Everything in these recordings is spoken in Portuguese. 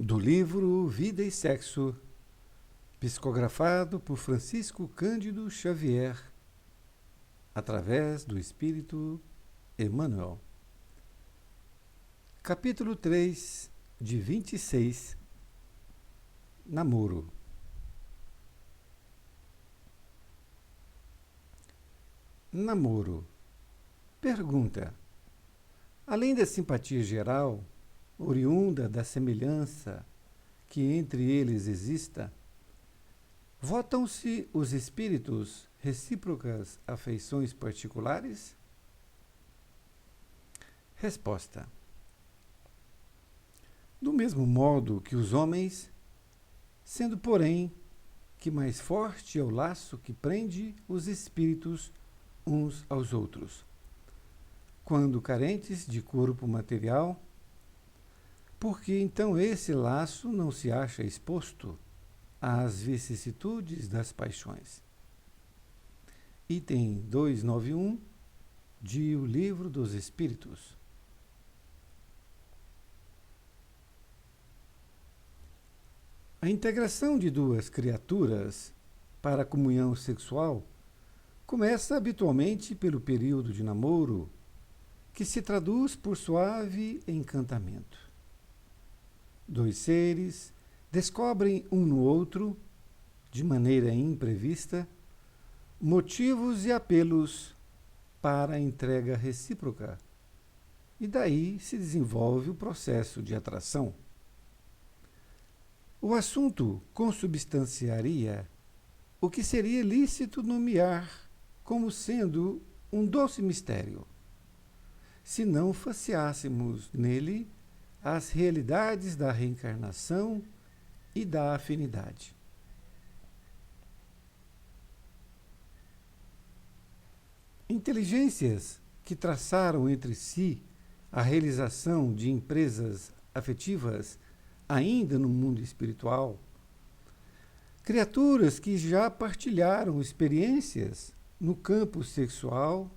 Do livro Vida e Sexo, psicografado por Francisco Cândido Xavier, através do Espírito Emmanuel. Capítulo 3, de 26. Namoro. Namoro. Pergunta. Além da simpatia geral, oriunda da semelhança que entre eles exista, votam-se os espíritos recíprocas afeições particulares? Resposta. Do mesmo modo que os homens, sendo, porém, que mais forte é o laço que prende os espíritos uns aos outros, quando carentes de corpo material, porque então esse laço não se acha exposto às vicissitudes das paixões. Item 291 de O Livro dos Espíritos. A integração de duas criaturas para a comunhão sexual começa habitualmente pelo período de namoro, que se traduz por suave encantamento. Dois seres descobrem um no outro, de maneira imprevista, motivos e apelos para a entrega recíproca, e daí se desenvolve o processo de atração. O assunto consubstanciaria o que seria lícito nomear como sendo um doce mistério, se não faceássemos nele as realidades da reencarnação e da afinidade. Inteligências que traçaram entre si a realização de empresas afetivas ainda no mundo espiritual, criaturas que já partilharam experiências no campo sexual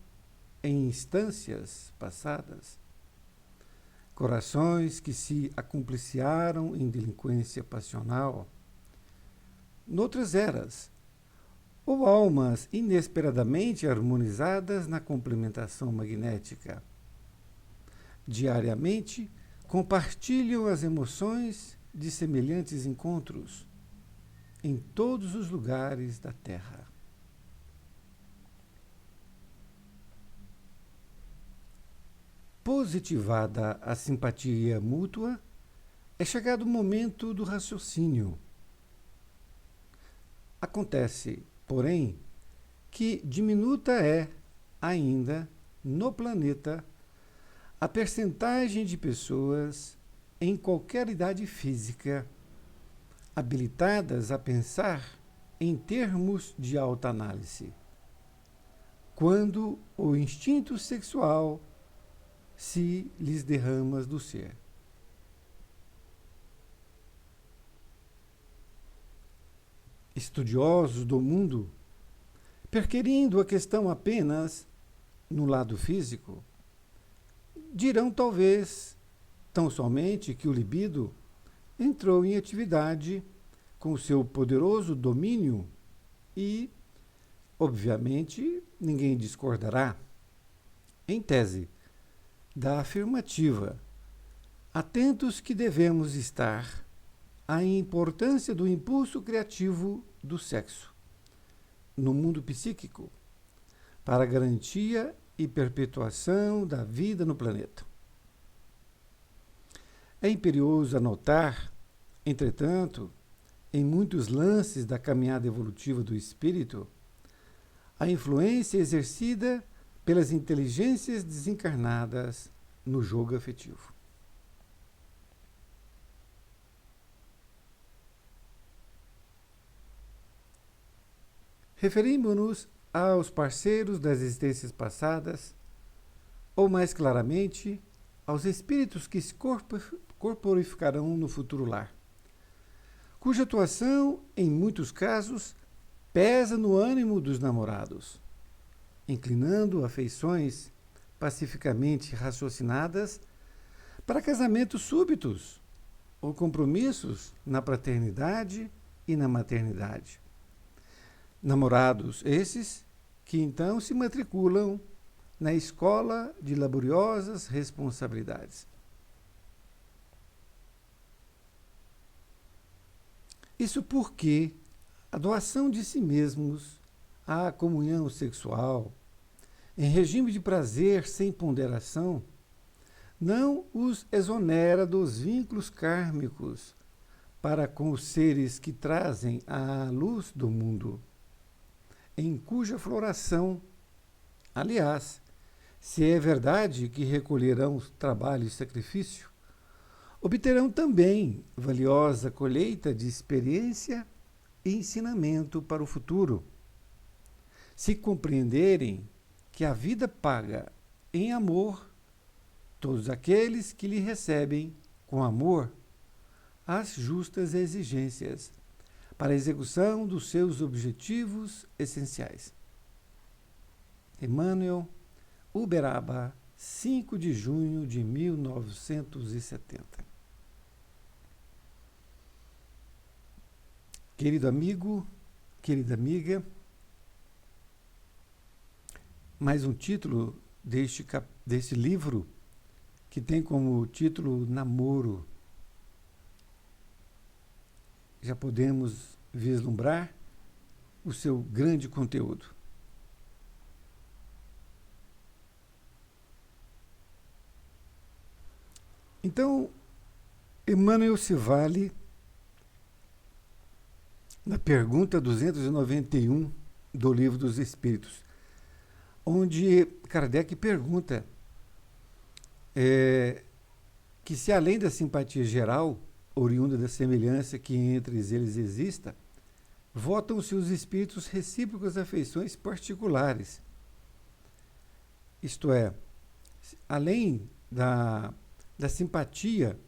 em instâncias passadas, corações que se acumpliciaram em delinquência passional noutras eras, ou almas inesperadamente harmonizadas na complementação magnética. Diariamente compartilham as emoções de semelhantes encontros em todos os lugares da Terra. Positivada a simpatia mútua, é chegado o momento do raciocínio. Acontece, porém, que diminuta é, ainda, no planeta, a percentagem de pessoas em qualquer idade física habilitadas a pensar em termos de autoanálise, quando o instinto sexual se lhes derrama do ser. Estudiosos do mundo, perquirindo a questão apenas no lado físico, dirão talvez tão somente que o libido entrou em atividade com o seu poderoso domínio e, obviamente, ninguém discordará, em tese, da afirmativa, atentos que devemos estar à importância do impulso criativo do sexo no mundo psíquico para a garantia e perpetuação da vida no planeta. É imperioso anotar, entretanto, em muitos lances da caminhada evolutiva do espírito, a influência exercida pelas inteligências desencarnadas no jogo afetivo. Referimos-nos aos parceiros das existências passadas, ou mais claramente, aos espíritos que se corporificarão no futuro lar, cuja atuação, em muitos casos, pesa no ânimo dos namorados, inclinando afeições pacificamente raciocinadas para casamentos súbitos ou compromissos na paternidade e na maternidade. Namorados esses que então se matriculam na escola de laboriosas responsabilidades. Isso porque a doação de si mesmos à comunhão sexual, em regime de prazer sem ponderação, não os exonera dos vínculos kármicos para com os seres que trazem a luz do mundo, em cuja floração, aliás, se é verdade que recolherão trabalho e sacrifício, obterão também valiosa colheita de experiência e ensinamento para o futuro. Se compreenderem que a vida paga em amor todos aqueles que lhe recebem com amor as justas exigências para a execução dos seus objetivos essenciais. Emmanuel, Uberaba, 5 de junho de 1970. Querido amigo, querida amiga, mais um título deste livro que tem como título Namoro. Já podemos vislumbrar o seu grande conteúdo. Então, Emmanuel se vale na pergunta 291 do Livro dos Espíritos, onde Kardec pergunta que se além da simpatia geral, oriunda da semelhança que entre eles exista, votam-se os espíritos recíprocas afeições particulares. Isto é, além da simpatia,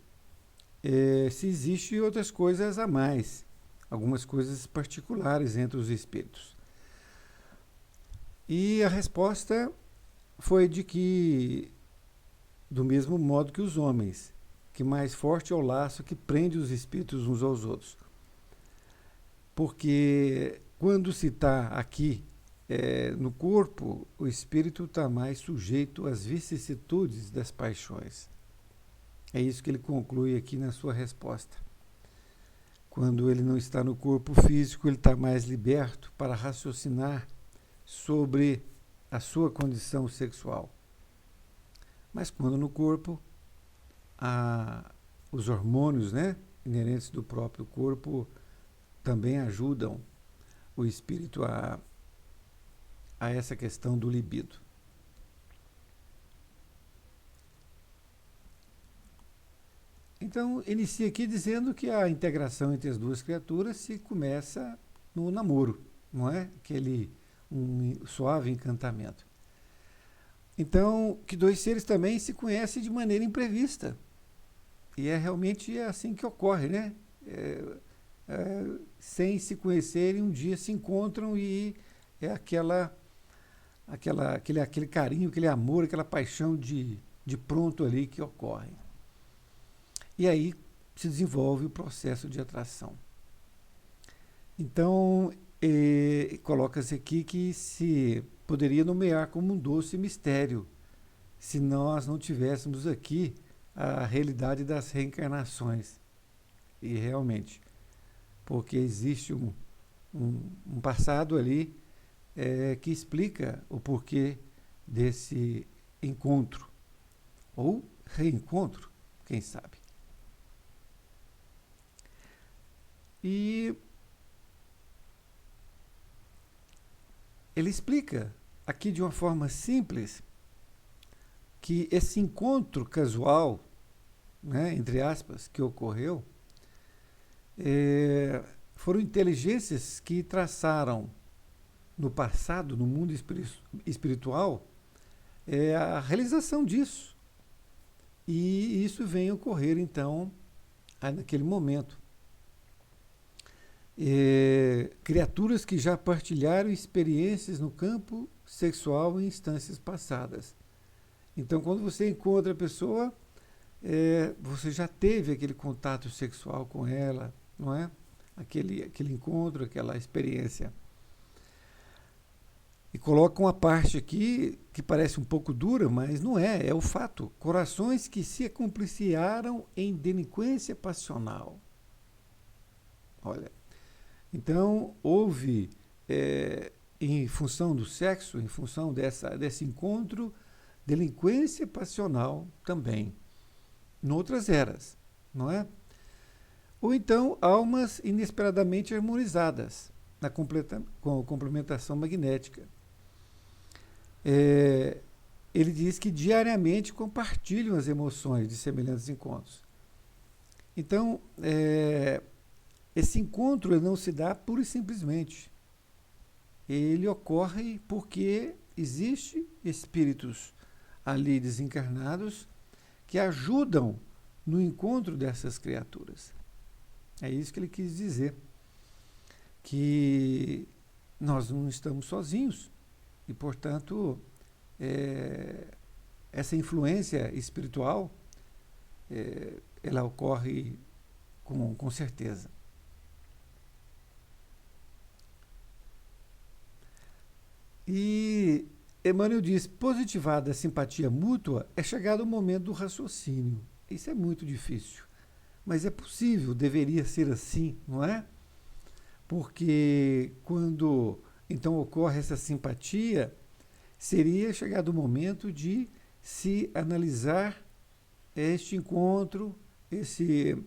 se existem outras coisas a mais, algumas coisas particulares entre os espíritos. E a resposta foi de que, do mesmo modo que os homens, que mais forte é o laço que prende os espíritos uns aos outros. Porque quando se está aqui no corpo, o espírito está mais sujeito às vicissitudes das paixões. É isso que ele conclui aqui na sua resposta. Quando ele não está no corpo físico, ele está mais liberto para raciocinar sobre a sua condição sexual. Mas quando no corpo, os hormônios, inerentes do próprio corpo também ajudam o espírito a essa questão do libido. Então, inicia aqui dizendo que a integração entre as duas criaturas se começa no namoro, não é? Um suave encantamento. Então, que dois seres também se conhecem de maneira imprevista. E é realmente assim que ocorre, né? Sem se conhecerem, um dia se encontram e é aquele carinho, aquele amor, aquela paixão de pronto ali que ocorre. E aí se desenvolve o processo de atração. Então, coloca-se aqui que se poderia nomear como um doce mistério, se nós não tivéssemos aqui a realidade das reencarnações. E realmente, porque existe um passado ali que explica o porquê desse encontro, ou reencontro, quem sabe. E ele explica aqui de uma forma simples que esse encontro casual, entre aspas, que ocorreu, foram inteligências que traçaram no passado, no mundo espiritual, a realização disso. E isso vem ocorrer, então, naquele momento. Criaturas que já partilharam experiências no campo sexual em instâncias passadas. Então, quando você encontra a pessoa, você já teve aquele contato sexual com ela, não é? Aquele encontro, aquela experiência. E coloca uma parte aqui que parece um pouco dura, mas não é, é o fato. Corações que se acompliciaram em delinquência passional. Olha, então houve, em função do sexo, em função desse encontro, delinquência passional também, em outras eras, não é? Ou então almas inesperadamente harmonizadas na complementação magnética. Ele diz que diariamente compartilham as emoções de semelhantes encontros. Então, esse encontro ele não se dá pura e simplesmente. Ele ocorre porque existem espíritos ali desencarnados que ajudam no encontro dessas criaturas. É isso que ele quis dizer. Que nós não estamos sozinhos. E, portanto, essa influência espiritual, ela ocorre com certeza. E Emmanuel diz, positivada a simpatia mútua, é chegado o momento do raciocínio. Isso é muito difícil. Mas é possível, deveria ser assim, não é? Porque quando então ocorre essa simpatia, seria chegado o momento de se analisar este encontro, esse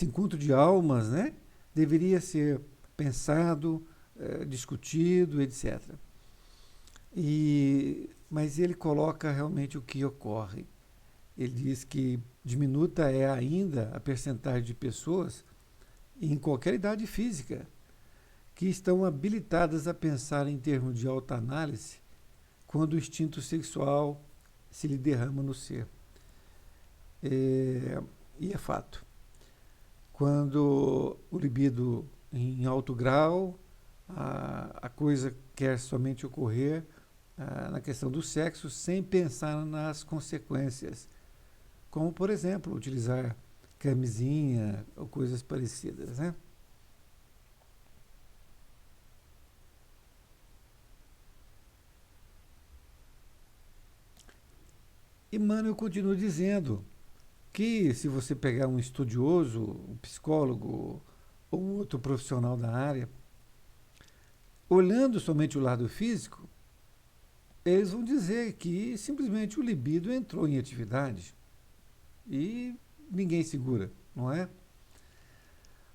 encontro de almas, né? Deveria ser pensado, discutido, etc. Mas ele coloca realmente o que ocorre. Ele diz que diminuta é ainda a percentagem de pessoas em qualquer idade física que estão habilitadas a pensar em termos de autoanálise quando o instinto sexual se lhe derrama no ser. E é fato. Quando o libido em alto grau, a coisa quer somente ocorrer na questão do sexo sem pensar nas consequências, como, por exemplo, utilizar camisinha ou coisas parecidas, né? Emmanuel continua dizendo que se você pegar um estudioso, um psicólogo ou um outro profissional da área, olhando somente o lado físico, eles vão dizer que simplesmente o libido entrou em atividade e ninguém segura, não é?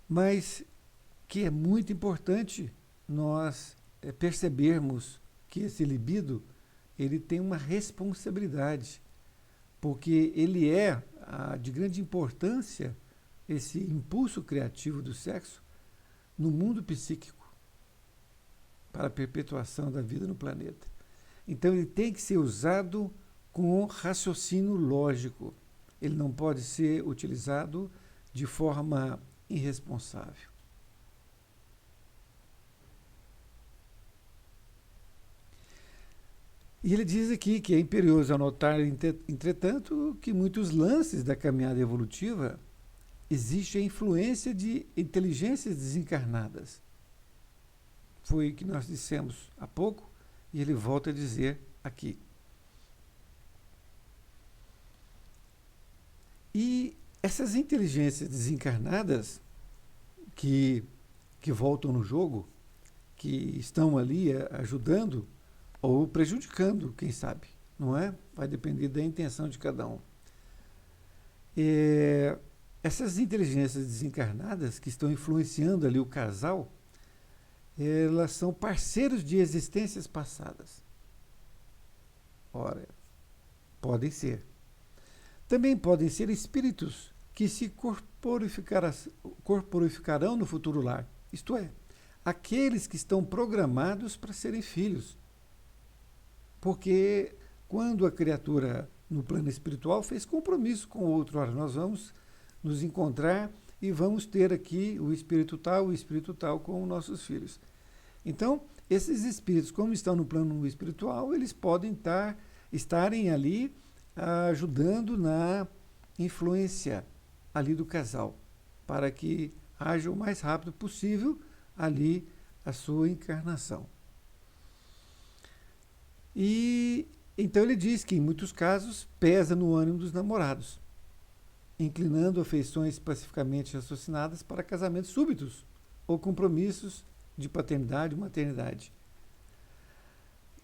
Mas que é muito importante nós percebermos que esse libido ele tem uma responsabilidade, porque ele é de grande importância esse impulso criativo do sexo no mundo psíquico para a perpetuação da vida no planeta. Então ele tem que ser usado com raciocínio lógico. Ele não pode ser utilizado de forma irresponsável. E ele diz aqui que é imperioso anotar, entretanto, que muitos lances da caminhada evolutiva existe a influência de inteligências desencarnadas. Foi o que nós dissemos há pouco, e ele volta a dizer aqui. E essas inteligências desencarnadas que voltam no jogo, que estão ali ajudando ou prejudicando, quem sabe, não é? Vai depender da intenção de cada um. Essas inteligências desencarnadas que estão influenciando ali o casal, elas são parceiros de existências passadas. Ora, podem ser. Também podem ser espíritos que se corporificarão no futuro lar. Isto é, aqueles que estão programados para serem filhos. Porque quando a criatura no plano espiritual fez compromisso com o outro, ora, nós vamos nos encontrar e vamos ter aqui o espírito tal com nossos filhos. Então, esses espíritos, como estão no plano espiritual, eles podem estarem ali ajudando na influência ali do casal, para que haja o mais rápido possível ali a sua encarnação. E então ele diz que em muitos casos pesa no ânimo dos namorados, inclinando afeições pacificamente raciocinadas para casamentos súbitos ou compromissos de paternidade ou maternidade,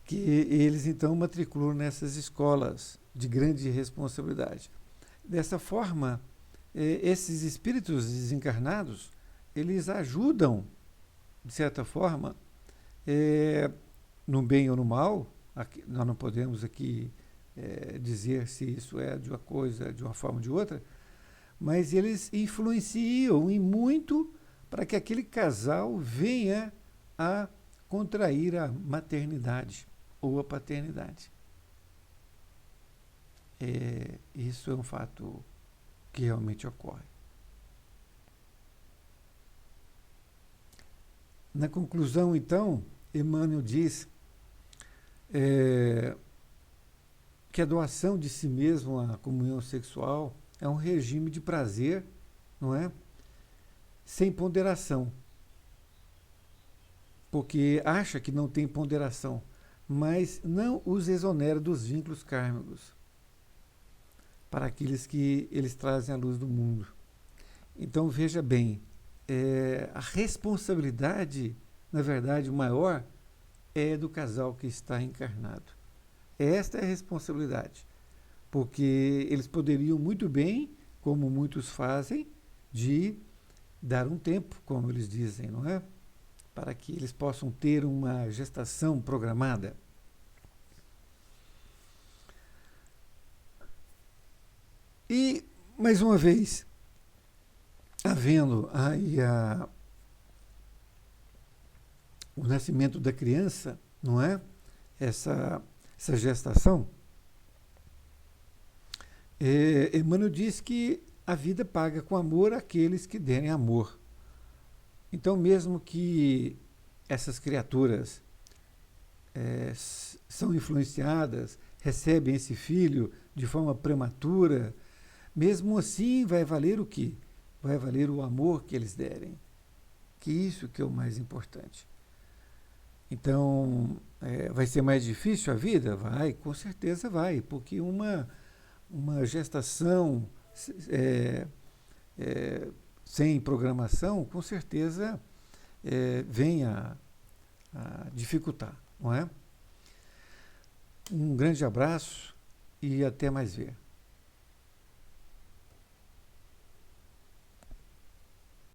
que eles então matriculam nessas escolas de grande responsabilidade. Dessa forma, esses espíritos desencarnados, eles ajudam, de certa forma, no bem ou no mal. Aqui, nós não podemos aqui dizer se isso é de uma coisa, de uma forma ou de outra, mas eles influenciam em muito para que aquele casal venha a contrair a maternidade ou a paternidade. Isso é um fato que realmente ocorre. Na conclusão, então, Emmanuel diz que a doação de si mesmo à comunhão sexual é um regime de prazer, não é? Sem ponderação. Porque acha que não tem ponderação, mas não os exonera dos vínculos kármicos para aqueles que eles trazem à luz do mundo. Então, veja bem, a responsabilidade, na verdade, maior é do casal que está encarnado. Esta é a responsabilidade, porque eles poderiam muito bem, como muitos fazem, de dar um tempo, como eles dizem, não é? Para que eles possam ter uma gestação programada. E, mais uma vez, havendo aí o nascimento da criança, não é? Essa gestação, Emmanuel diz que a vida paga com amor aqueles que derem amor. Então, mesmo que essas criaturas são influenciadas, recebem esse filho de forma prematura, mesmo assim vai valer o quê? Vai valer o amor que eles derem. Que isso que é o mais importante. Então, vai ser mais difícil a vida? Vai, com certeza vai, porque uma gestação sem programação, com certeza vem a dificultar, não é? Um grande abraço e até mais ver.